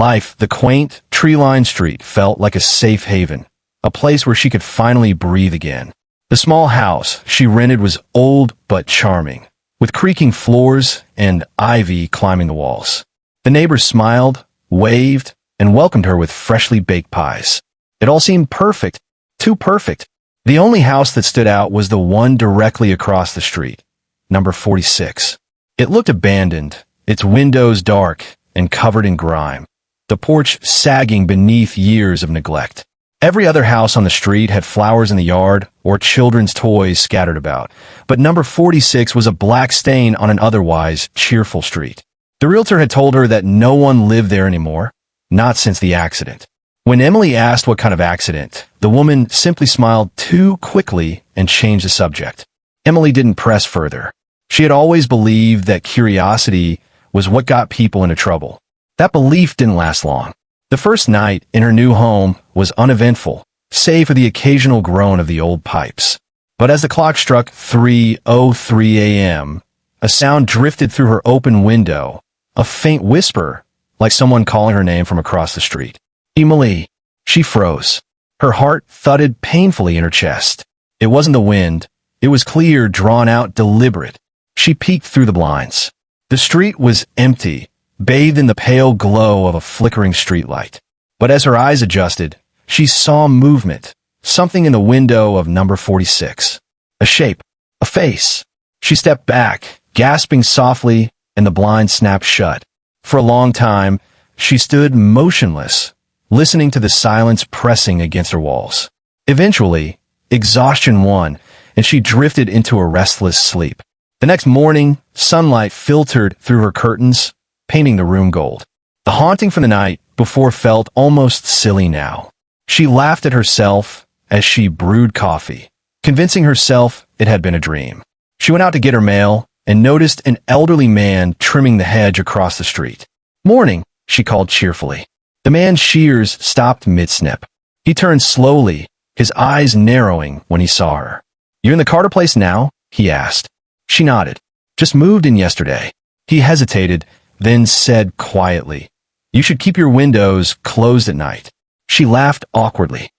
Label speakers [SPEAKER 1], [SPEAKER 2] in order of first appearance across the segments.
[SPEAKER 1] The quaint, tree-lined street felt like a safe haven, a place where she could finally breathe again. The small house she rented was old but charming, with creaking floors and ivy climbing the walls. The neighbors smiled, waved, and welcomed her with freshly baked pies. It all seemed perfect, too perfect. The only house that stood out was the one directly across the street, number 46. It looked abandoned, its windows dark and covered in grime, the porch sagging beneath years of neglect. Every other house on the street had flowers in the yard or children's toys scattered about, but number 46 was a black stain on an otherwise cheerful street. The realtor had told her that no one lived there anymore, not since the accident. When Emily asked what kind of accident, the woman simply smiled too quickly and changed the subject. Emily didn't press further. She had always believed that curiosity was what got people into trouble. That belief didn't last long. The first night in her new home was uneventful, save for the occasional groan of the old pipes. But as the clock struck 3:03 a.m., a sound drifted through her open window, a faint whisper, like someone calling her name from across the street. Emily. She froze. Her heart thudded painfully in her chest. It wasn't the wind. It was clear, drawn out, deliberate. She peeked through the blinds. The street was empty, bathed in the pale glow of a flickering streetlight. But as her eyes adjusted, she saw movement, something in the window of number 46. A shape, a face. She stepped back, gasping softly, and the blind snapped shut. For a long time, she stood motionless, listening to the silence pressing against her walls. Eventually, exhaustion won, and she drifted into a restless sleep. The next morning, sunlight filtered through her curtains, painting the room gold. The haunting from the night before felt almost silly now. She laughed at herself as she brewed coffee, convincing herself it had been a dream. She went out to get her mail and noticed an elderly man trimming the hedge across the street. "Morning," she called cheerfully. The man's shears stopped mid-snip. He turned slowly, his eyes narrowing when he saw her. "You in the Carter place now?" he asked. She nodded. "Just moved in yesterday." He hesitated, then said quietly, "You should keep your windows closed at night." She laughed awkwardly.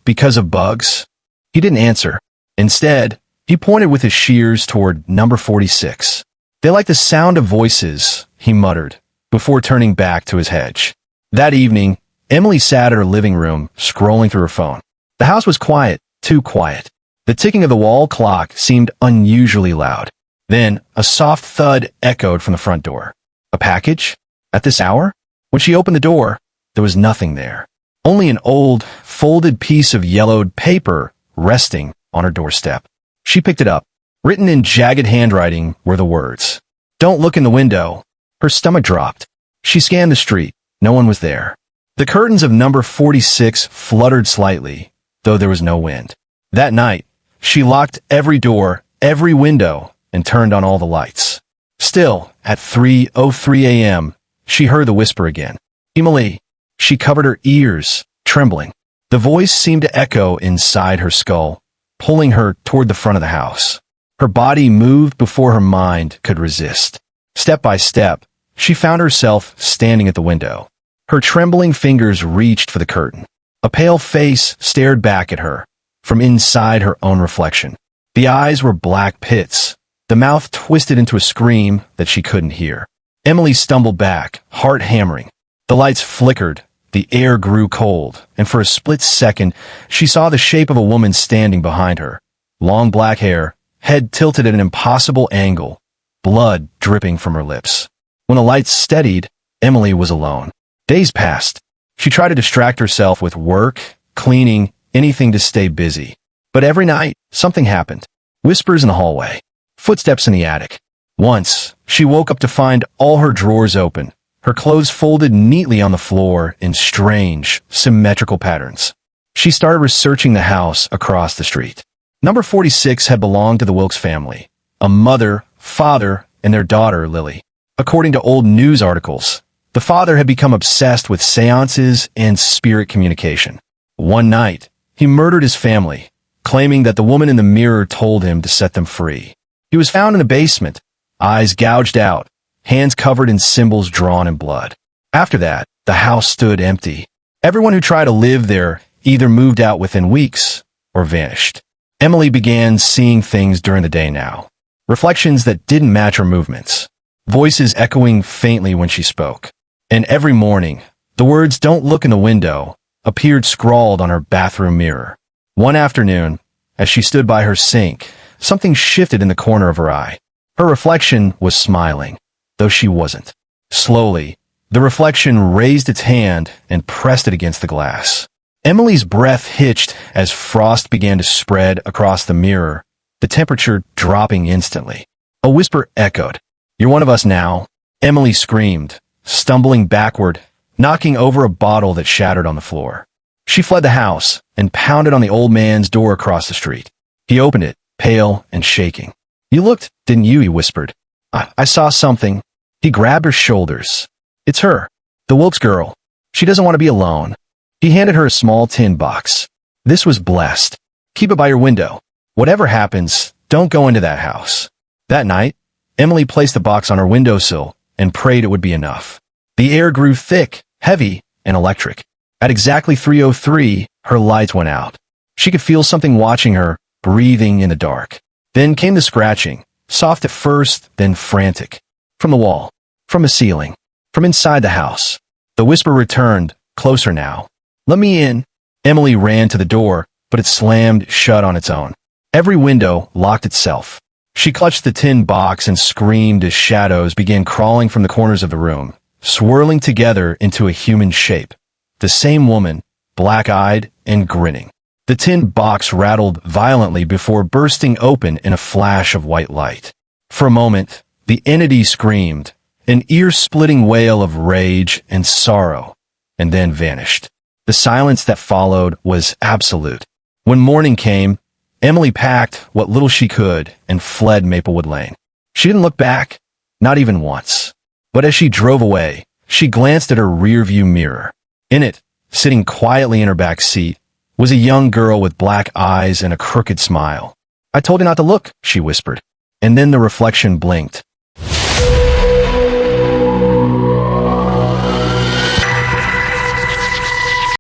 [SPEAKER 1] Because of bugs?" He didn't answer. Instead, he pointed with his shears toward number 46. "They like the sound of voices," he muttered, before turning back to his hedge. That evening, Emily sat at her living room, scrolling through her phone. The house was quiet, too quiet. The ticking of the wall clock seemed unusually loud. Then, a soft thud echoed from the front door. A package? At this hour? When she opened the door, there was nothing there. Only an old, folded piece of yellowed paper resting on her doorstep. She picked it up. Written in jagged handwriting were the words, "Don't look in the window." Her stomach dropped. She scanned the street. No one was there. The curtains of number 46 fluttered slightly, though there was no wind. That night, she locked every door, every window, and turned on all the lights. Still, at 3:03 a.m., she heard the whisper again. "Emily." She covered her ears, trembling. The voice seemed to echo inside her skull, pulling her toward the front of the house. Her body moved before her mind could resist. Step by step, she found herself standing at the window. Her trembling fingers reached for the curtain. A pale face stared back at her, from inside her own reflection. The eyes were black pits, the mouth twisted into a scream that she couldn't hear. Emily stumbled back, heart hammering. The lights flickered, the air grew cold, and for a split second, she saw the shape of a woman standing behind her. Long black hair, head tilted at an impossible angle, blood dripping from her lips. When the lights steadied, Emily was alone. Days passed. She tried to distract herself with work, cleaning, anything to stay busy. But every night, something happened. Whispers in the hallway. Footsteps in the attic. Once, she woke up to find all her drawers open, her clothes folded neatly on the floor in strange, symmetrical patterns. She started researching the house across the street. Number 46 had belonged to the Wilkes family, a mother, father, and their daughter, Lily. According to old news articles, the father had become obsessed with seances and spirit communication. One night, he murdered his family, claiming that the woman in the mirror told him to set them free. He was found in the basement, eyes gouged out, hands covered in symbols drawn in blood. After that, The house stood empty. Everyone who tried to live there either moved out within weeks or vanished. Emily began seeing things during the day now. Reflections that didn't match her movements. Voices echoing faintly when she spoke. And every morning, the words "Don't look in the window" appeared scrawled on her bathroom mirror. One afternoon, as she stood by her sink, something shifted in the corner of her eye. Her reflection was smiling, though she wasn't. Slowly, the reflection raised its hand and pressed it against the glass. Emily's breath hitched as frost began to spread across the mirror, the temperature dropping instantly. A whisper echoed. "You're one of us now," Emily screamed, stumbling backward, knocking over a bottle that shattered on the floor. She fled the house and pounded on the old man's door across the street. He opened it, pale and shaking. "You looked, didn't you?" he whispered. I saw something." He grabbed her shoulders. "It's her, the Wilkes girl. She doesn't want to be alone." He handed her a small tin box. "This was blessed. Keep it by your window. Whatever happens, don't go into that house." That night, Emily placed the box on her windowsill and prayed it would be enough. The air grew thick, heavy, and electric. At exactly 3:03, her lights went out. She could feel something watching her, breathing in the dark. Then came the scratching, soft at first, then frantic. From the wall, from the ceiling, from inside the house. The whisper returned, closer now. "Let me in." Emily ran to the door, but it slammed shut on its own. Every window locked itself. She clutched the tin box and screamed as shadows began crawling from the corners of the room, swirling together into a human shape. The same woman, black-eyed and grinning. The tin box rattled violently before bursting open in a flash of white light. For a moment, the entity screamed, an ear-splitting wail of rage and sorrow, and then vanished. The silence that followed was absolute. When morning came, Emily packed what little she could and fled Maplewood Lane. She didn't look back, not even once. But as she drove away, she glanced at her rearview mirror. In it, sitting quietly in her back seat, was a young girl with black eyes and a crooked smile. "I told you not to look," she whispered. And then the reflection blinked,